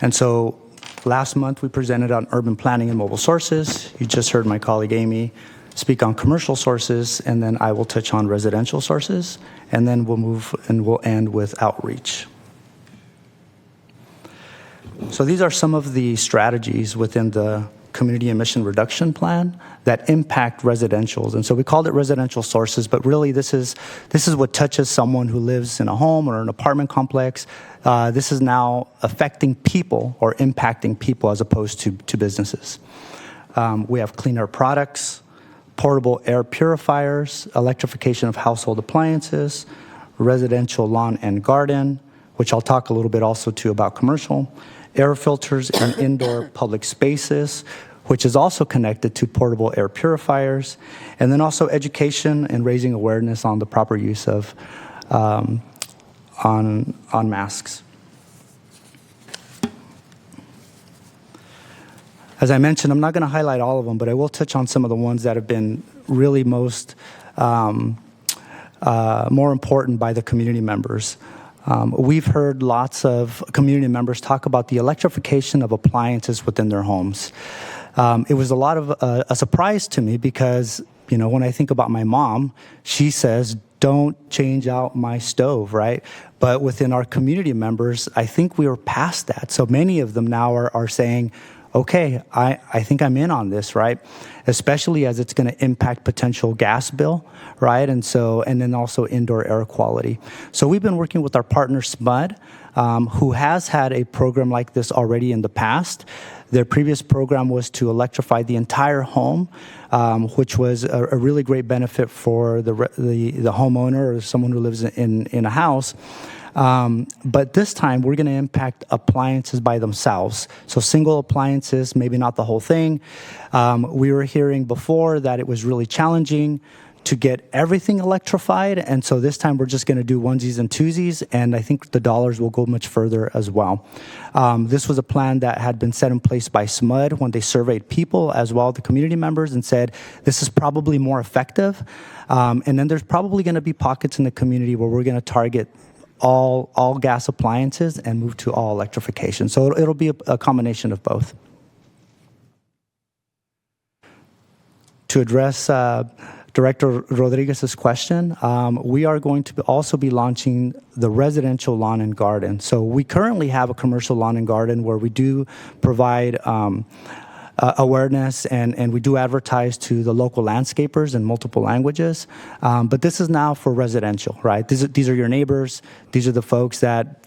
And so last month we presented on urban planning and mobile sources. You just heard my colleague Amy speak on commercial sources, and then I will touch on residential sources, and then we'll move and we'll end with outreach. So these are some of the strategies within the community emission reduction plan that impact residentials. And so we called it residential sources, but really this is what touches someone who lives in a home or an apartment complex. This is now affecting people or impacting people as opposed to businesses. We have clean air products, portable air purifiers, electrification of household appliances, residential lawn and garden, which I'll talk a little bit also too about commercial, air filters in indoor public spaces, which is also connected to portable air purifiers, and then also education and raising awareness on the proper use of on masks. As I mentioned, I'm not going to highlight all of them, but I will touch on some of the ones that have been really most more important by the community members. We've heard lots of community members talk about the electrification of appliances within their homes. It was a lot of a surprise to me because, you know, when I think about my mom, she says, don't change out my stove, right? But within our community members, I think we are past that. So many of them now are saying, okay, I think I'm in on this, right? Especially as it's going to impact potential gas bill, right? And then also indoor air quality. So we've been working with our partner SMUD, who has had a program like this already in the past. Their previous program was to electrify the entire home, which was a really great benefit for the homeowner or someone who lives in a house. But this time, we're going to impact appliances by themselves. So single appliances, maybe not the whole thing. We were hearing before that it was really challenging to get everything electrified. And so this time, we're just going to do onesies and twosies. And I think the dollars will go much further as well. This was a plan that had been set in place by SMUD when they surveyed people as well, the community members, and said, this is probably more effective. And then there's probably going to be pockets in the community where we're going to target all gas appliances and move to all electrification. So it'll be a combination of both. To address Director Rodriguez's question, we are going to also be launching the residential lawn and garden. So we currently have a commercial lawn and garden where we do provide awareness and we do advertise to the local landscapers in multiple languages. But this is now for residential, right? These are your neighbors. These are the folks that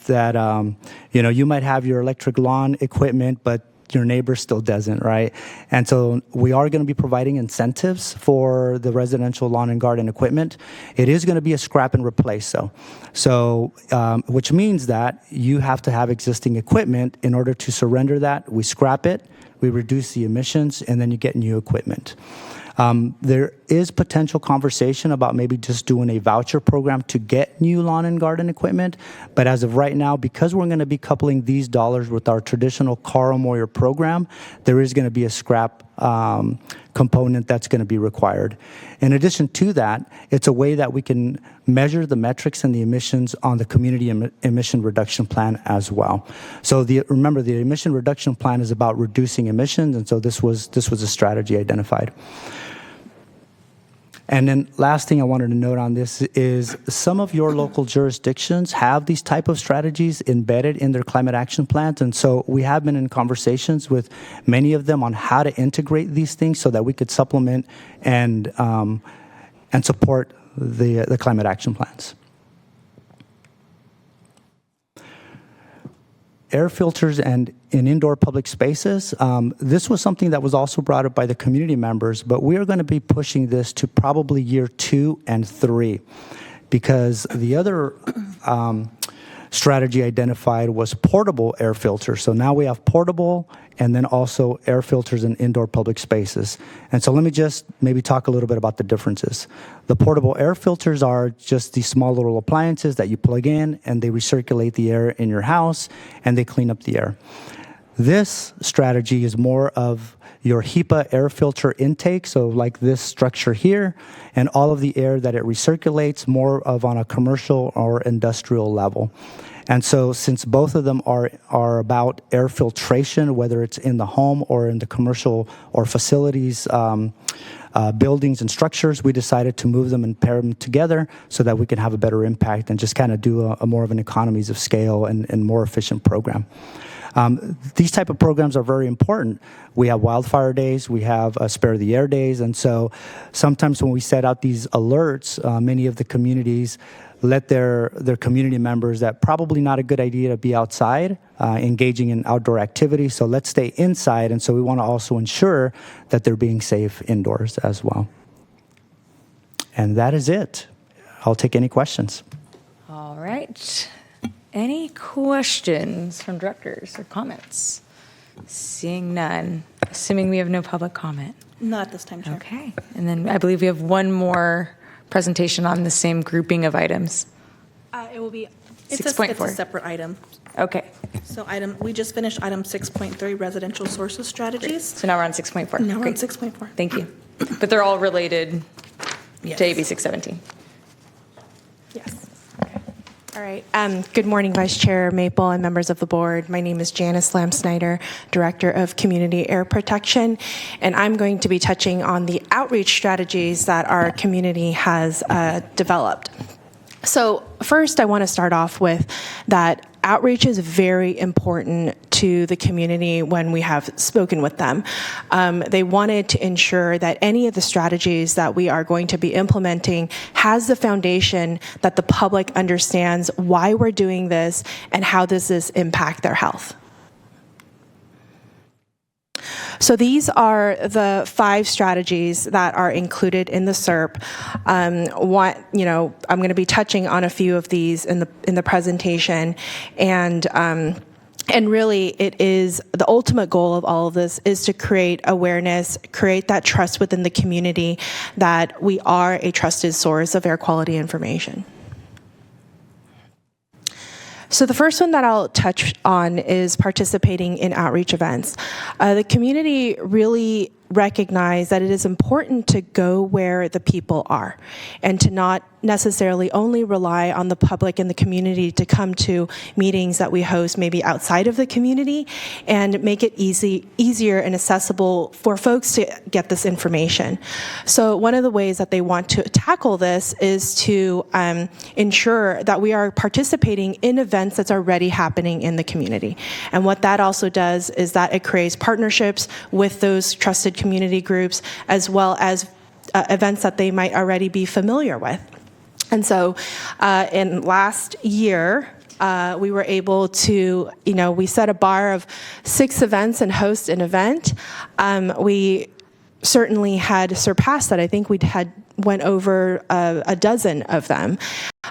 you know, you might have your electric lawn equipment, but your neighbor still doesn't, right? And so we are going to be providing incentives for the residential lawn and garden equipment. It is going to be a scrap and replace, though. So, which means that you have to have existing equipment in order to surrender that. We scrap it, we reduce the emissions, and then you get new equipment. There is potential conversation about maybe just doing a voucher program to get new lawn and garden equipment. But as of right now, because we're going to be coupling these dollars with our traditional Carl Moyer program, there is going to be a scrap component that's going to be required. In addition to that, it's a way that we can measure the metrics and the emissions on the community emission reduction plan as well. So remember, the emission reduction plan is about reducing emissions, and so this was a strategy identified. And then last thing I wanted to note on this is some of your local jurisdictions have these type of strategies embedded in their climate action plans. And so we have been in conversations with many of them on how to integrate these things so that we could supplement and support the climate action plans. Air filters and in indoor public spaces. This was something that was also brought up by the community members, but we are going to be pushing this to probably year 2 and 3 because the other strategy identified was portable air filters. So now we have portable and then also air filters in indoor public spaces. And so let me just maybe talk a little bit about the differences. The portable air filters are just these small little appliances that you plug in and they recirculate the air in your house and they clean up the air. This strategy is more of your HEPA air filter intake, so like this structure here, and all of the air that it recirculates more of on a commercial or industrial level. And so since both of them are about air filtration, whether it's in the home or in the commercial or facilities, buildings and structures, we decided to move them and pair them together so that we can have a better impact and just kind of do a more of an economies of scale and more efficient program. These type of programs are very important. We have wildfire days, we have spare the air days, and so sometimes when we set out these alerts, many of the communities let their community members that probably not a good idea to be outside, engaging in outdoor activity, so let's stay inside, and so we want to also ensure that they're being safe indoors as well. And that is it. I'll take any questions. All right. Any questions from directors or comments? Seeing none, assuming we have no public comment. Not at this time, Chair. Okay, and then I believe we have one more presentation on the same grouping of items. It will be, it's 6.4. a separate item. Okay, So we just finished item 6.3, residential sources strategies. so now we're on 6.4. Now we're on Great. 6.4. Thank you. But they're all related Yes. to AB 617. Yes. All right. Good morning, Vice Chair Maple and members of the board. My name is Janice Lamb-Snyder, Director of Community Air Protection, and I'm going to be touching on the outreach strategies that our community has developed. So first, I want to start off with that outreach is very important to the community when we have spoken with them. They wanted to ensure that any of the strategies that we are going to be implementing has the foundation that the public understands why we're doing this and how does this impact their health. So these are the 5 strategies that are included in the SERP. I'm going to be touching on a few of these in the presentation, and really, it is the ultimate goal of all of this is to create awareness, create that trust within the community that we are a trusted source of air quality information. So the first one that I'll touch on is participating in outreach events. The community really recognize that it is important to go where the people are and to not necessarily only rely on the public and the community to come to meetings that we host maybe outside of the community, and make it easier and accessible for folks to get this information. So one of the ways that they want to tackle this is to ensure that we are participating in events that's already happening in the community. And what that also does is that it creates partnerships with those trusted community groups, as well as events that they might already be familiar with. And so in last year, we were able to, we set a bar of 6 events and host an event. We certainly had surpassed that. I think we had went over a dozen of them.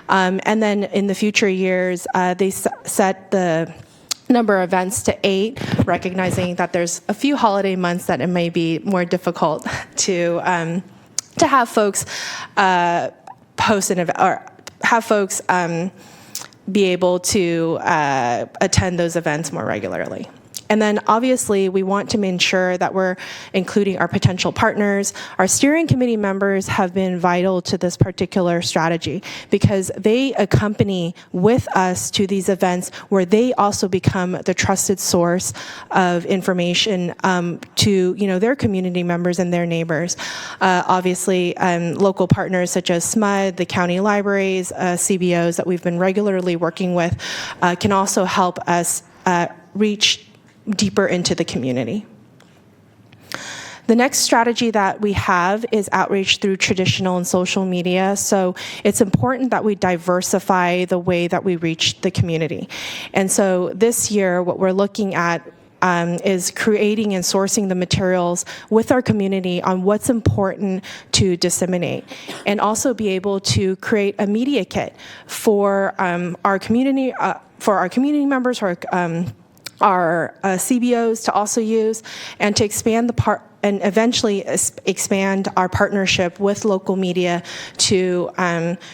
And then in the future years, they set the number of events to 8, recognizing that there's a few holiday months that it may be more difficult to have folks host an event, or have folks be able to attend those events more regularly. And then obviously we want to ensure that we're including our potential partners. Our steering committee members have been vital to this particular strategy because they accompany with us to these events where they also become the trusted source of information to their community members and their neighbors. Obviously, local partners such as SMUD, the county libraries, CBOs that we've been regularly working with can also help us reach deeper into the community. The next strategy that we have is outreach through traditional and social media. So it's important that we diversify the way that we reach the community. And so this year, what we're looking at is creating and sourcing the materials with our community on what's important to disseminate, and also be able to create a media kit for our community members, for our CBOs to also use, and to expand and eventually expand our partnership with local media to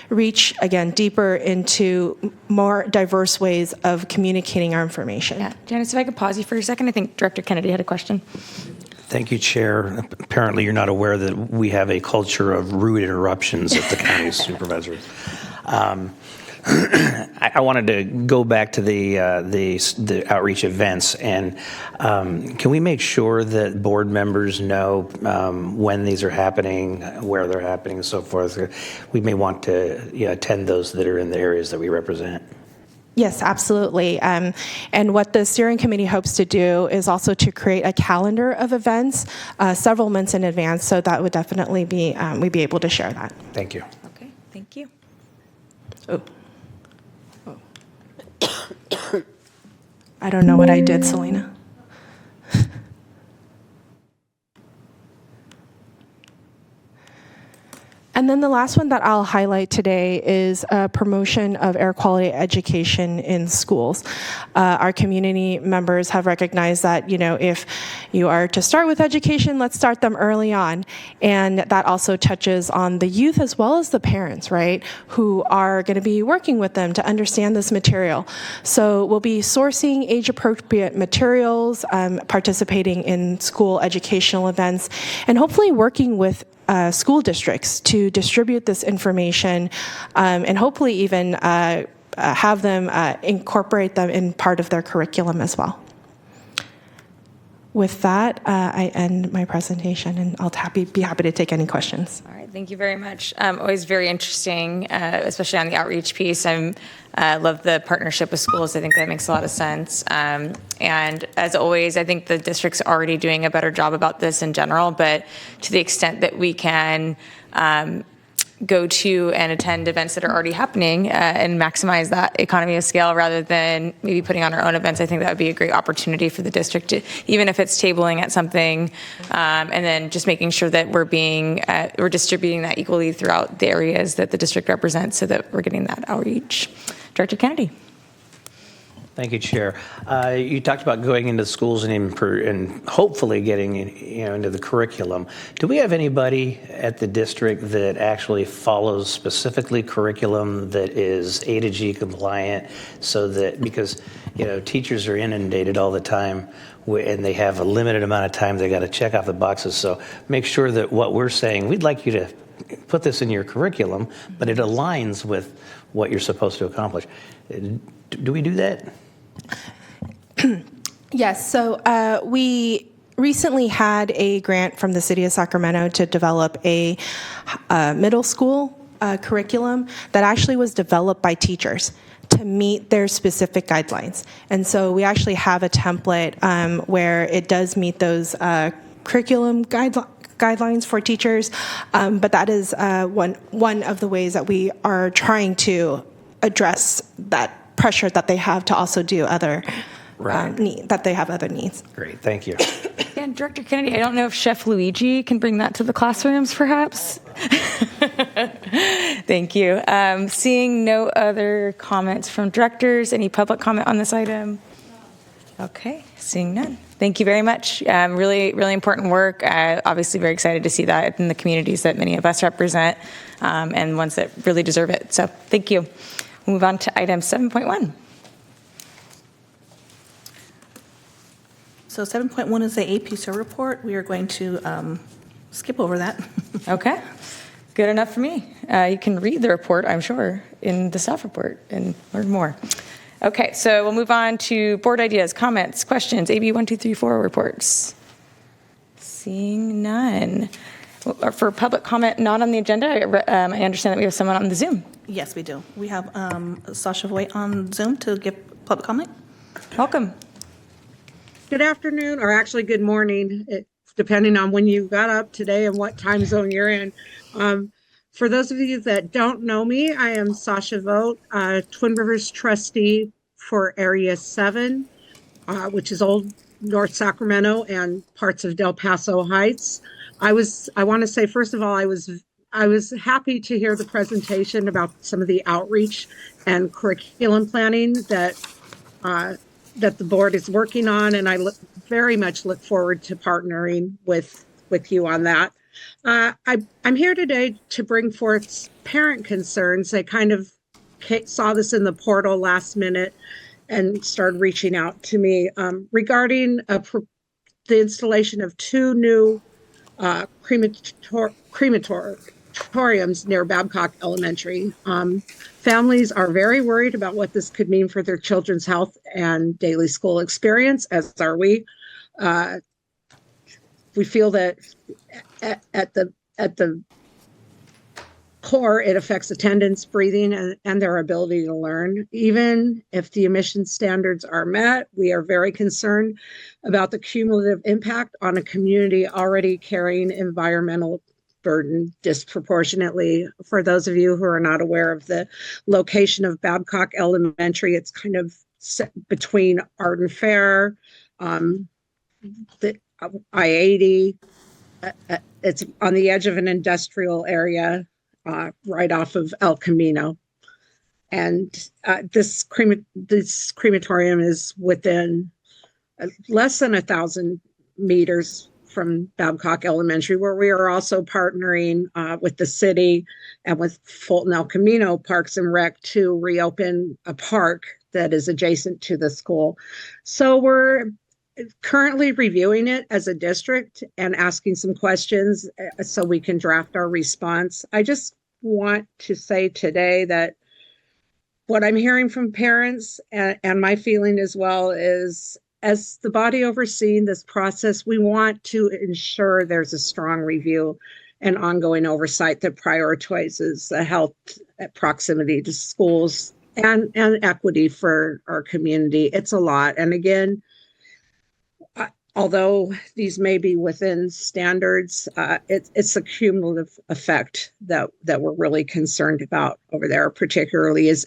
reach, again, deeper into more diverse ways of communicating our information. Yeah, Janice, if I could pause you for a second. I think Director Kennedy had a question. Thank you, Chair. Apparently, you're not aware that we have a culture of rude interruptions at the county supervisors. I wanted to go back to the outreach events, and can we make sure that board members know when these are happening, where they're happening, and so forth? We may want to attend those that are in the areas that we represent. Yes, absolutely. And what the steering committee hopes to do is also to create a calendar of events several months in advance, so that would definitely be, we'd be able to share that. Thank you. Okay, thank you. I don't know what I did, Selena. And then the last one that I'll highlight today is promotion of air quality education in schools. Our community members have recognized that, if you are to start with education, let's start them early on. And that also touches on the youth as well as the parents, right, who are going to be working with them to understand this material. So we'll be sourcing age-appropriate materials, participating in school educational events, and hopefully working with school districts to distribute this information and hopefully even have them incorporate them in part of their curriculum as well. With that, I end my presentation, and I'll be happy to take any questions. All right, thank you very much. Always very interesting, especially on the outreach piece. I love the partnership with schools. I think that makes a lot of sense. And as always, I think the district's already doing a better job about this in general, but to the extent that we can go to and attend events that are already happening and maximize that economy of scale rather than maybe putting on our own events, I think that would be a great opportunity for the district, to, even if it's tabling at something, and then just making sure that we're distributing that equally throughout the areas that the district represents so that we're getting that outreach. Director Kennedy. Thank you, Chair. You talked about going into schools and hopefully getting into the curriculum. Do we have anybody at the district that actually follows specifically curriculum that is A to G compliant, so that, because teachers are inundated all the time and they have a limited amount of time they got to check off the boxes. So make sure that what we're saying, we'd like you to put this in your curriculum, but it aligns with what you're supposed to accomplish. Do we do that? Yes, so we recently had a grant from the City of Sacramento to develop a middle school curriculum that actually was developed by teachers to meet their specific guidelines. And so we actually have a template where it does meet those curriculum guidelines for teachers, but that is one of the ways that we are trying to address that pressure that they have to also do other that they have other needs. Great, thank you. And Director Kennedy, I don't know if Chef Luigi can bring that to the classrooms, perhaps. Thank you. Seeing no other comments from directors, any public comment on this item? Okay, seeing none. Thank you very much. Really, really important work. Obviously very excited to see that in the communities that many of us represent, and ones that really deserve it. So thank you. We'll move on to item 7.1. So 7.1 is the APSO report. We are going to skip over that. Okay, good enough for me. You can read the report, I'm sure, in the staff report and learn more. Okay, so we'll move on to board ideas, comments, questions, AB 1234 reports. Seeing none. For public comment not on the agenda, I understand that we have someone on the Zoom. Yes, we do. We have Sasha Voigt on Zoom to give public comment. Welcome. Good afternoon, or actually good morning, depending on when you got up today and what time zone you're in. For those of you that don't know me, I am Sasha Vogt, Twin Rivers trustee for Area 7, which is Old North Sacramento and parts of Del Paso Heights. I want to say, first of all, I was happy to hear the presentation about some of the outreach and curriculum planning that the board is working on, and I very much look forward to partnering with you on that. I'm here today to bring forth parent concerns. They kind of saw this in the portal last minute and started reaching out to me regarding the installation of 2 new crematoriums near Babcock Elementary. Families are very worried about what this could mean for their children's health and daily school experience, as are we. We feel that at the core, it affects attendance, breathing, and their ability to learn. Even if the emission standards are met, we are very concerned about the cumulative impact on a community already carrying environmental burden disproportionately. For those of you who are not aware of the location of Babcock Elementary, it's kind of between Arden Fair, the I-80. It's on the edge of an industrial area. right off of El Camino. And this crematorium is within less than 1,000 meters from Babcock Elementary, where we are also partnering with the city and with Fulton El Camino Parks and Rec to reopen a park that is adjacent to the school. So we're currently reviewing it as a district and asking some questions so we can draft our response. I just want to say today that what I'm hearing from parents and my feeling as well is, as the body overseeing this process, we want to ensure there's a strong review and ongoing oversight that prioritizes the health proximity to schools and equity for our community. It's a lot. And again, although these may be within standards, it's a cumulative effect that we're really concerned about over there, particularly as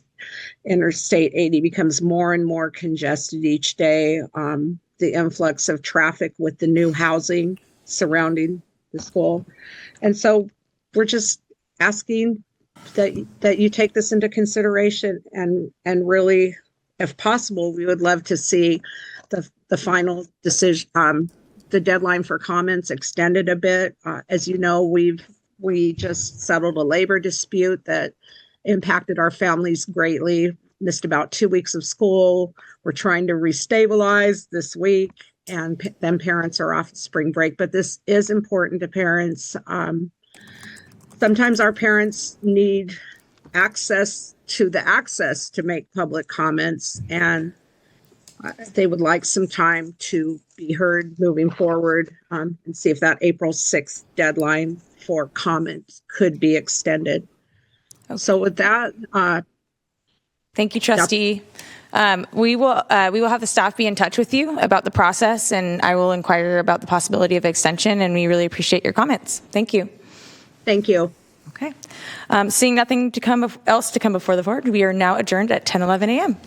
Interstate 80 becomes more and more congested each day. The influx of traffic with the new housing surrounding the school. And so we're just asking that you take this into consideration and really, if possible, we would love to see the final decision, the deadline for comments extended a bit. As you know, we just settled a labor dispute that impacted our families greatly, missed about 2 weeks of school. We're trying to restabilize this week, and then parents are off spring break. But this is important to parents. Sometimes our parents need access to make public comments, and they would like some time to be heard moving forward, and see if that April 6th deadline for comments could be extended. Okay. So with that, thank you, Trustee. We will have the staff be in touch with you about the process, and I will inquire about the possibility of extension, and we really appreciate your comments. Thank you. Thank you. Okay. Seeing nothing else to come before the board, we are now adjourned at 10:11 a.m.